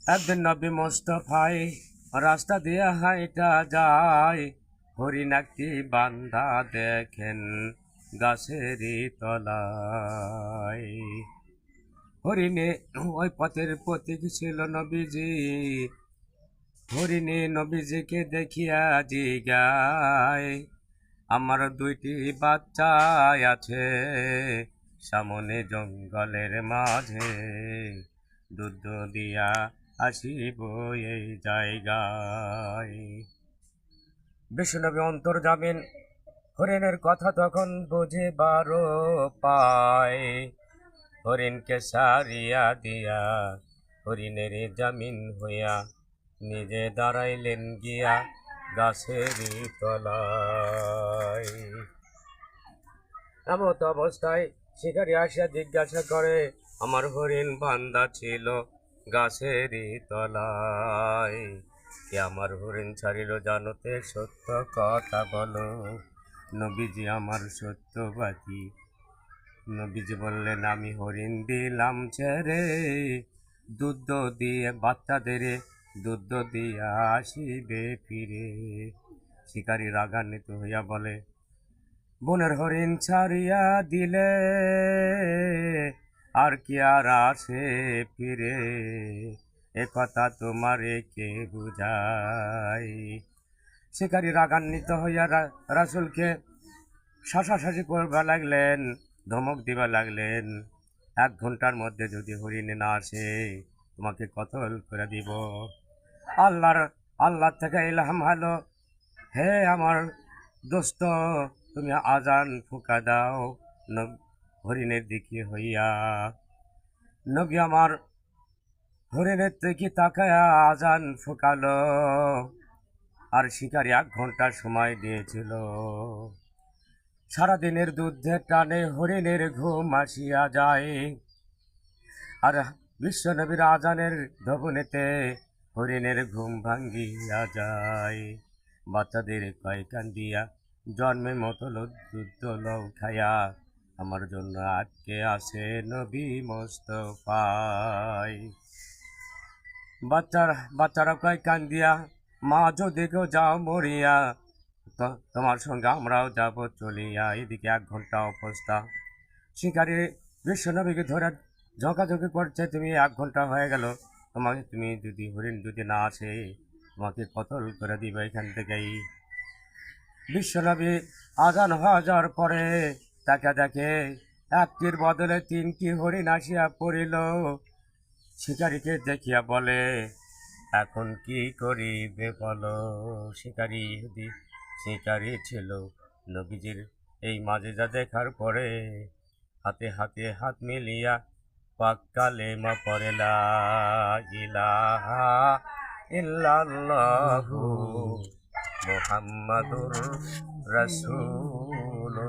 একদিন নবী মোস্তফায় রাস্তা দিয়ে হাইটা যায়, হরিণ একটি বান্ধা দেখেন গাছেরই তলায়। হরিণে ওই পথের প্রতীক ছিল নবীজি। হরিণে নবীজিকে দেখিয়া জিগায়, আমার দুইটি বাচ্চা আছে সামনে জঙ্গলের মাঝে, দুধ দিয়া আসিব এই জায়গায়। বিষ্ণুনবী অন্তর যাবেন, হরিণের কথা তখন বুঝে বারো পায়। হরিণকে সারিয়া দিয়া হরিণের জামিন হইয়া নিজে দাঁড়াইলেন গিয়া গাছেরই তলায়। এমত অবস্থায় শিকারী আসিয়া জিজ্ঞাসা করে, আমার হরিণ বান্দা ছিল গাছেরই তলায়, কে আমার হরিণ ছাড়িল জানতে সত্য কথা বলো। নবীজি আমার সত্যবাদী। নবীজি বললেন, আমি হরিণ দিলাম ছেড়ে, দুধ দিয়ে বাচ্চাদের দুধ দিয়া আসিবে ফিরে। শিকারী রাগান্বিত হইয়া বলে, বনের হরিণ ছাড়িয়া দিলে আর কি আর আসে ফিরে, এ কথা তোমারে কে বুঝাই। শিকারী রাগান্বিত হইয়া রাসূলকে শাসাশাসি করবা লাগলেন, ধমক দিবা লাগলেন, 1 ঘন্টার মধ্যে যদি হরিণে না আসে তোমাকে কতল করে দিব। আল্লাহ থেকে ইলহাম হলো, হে আমার দোস্ত, তুমি আজান ফুঁকা দাও হরিণের দিকে হইয়া। নবী আমার হরিণের দিকে তাকায়া আজান ফুঁকালো, আর শিকারী 1 ঘন্টা সময় দিয়েছিল। সারাদিনের দুধের টানে হরিণের ঘুম আসিয়া যায়, আর বিশ্বনবীর আজানের ধবনেতে হরিণের ঘুম ভাঙ্গিয়া যায়। বাচ্চাদের কয় কান্দিয়া জন্মে মতো দুধ লও খায়া, আমার জন্য আজকে আসে নবী মোস্তফায়। বাচ্চারা কয় কান্দিয়া, মা যদি গো যাও মরিয়া, তোমার সঙ্গে আমরাও যাব চলিয়া। এদিকে 1 ঘন্টা অবস্থা। শিকারী বিশ্বনবীকে ধরে ঝোঁকাঝুঁকি করছে, তুমি 1 ঘন্টা হয়ে গেল, তুমি যদি হরিণ যদি না আসে তোমাকে কতল করে দিবে এখান থেকেই। বিশ্বনবী আজান হয়ে যাওয়ার পরে তাকে দেখে একটির বদলে 3টি হরিণ আসিয়া পড়িল। শিকারীকে দেখিয়া বলে, এখন কি করিবে বলো। শিকারী ছিল নবীজির এই মাজেজা দেখার পরে হাতে হাতে হাত মিলিয়া পাক কালেমা পড়ে, লা ইলাহা ইল্লাল্লাহু মুহাম্মাদুর রাসূলুল্লাহ।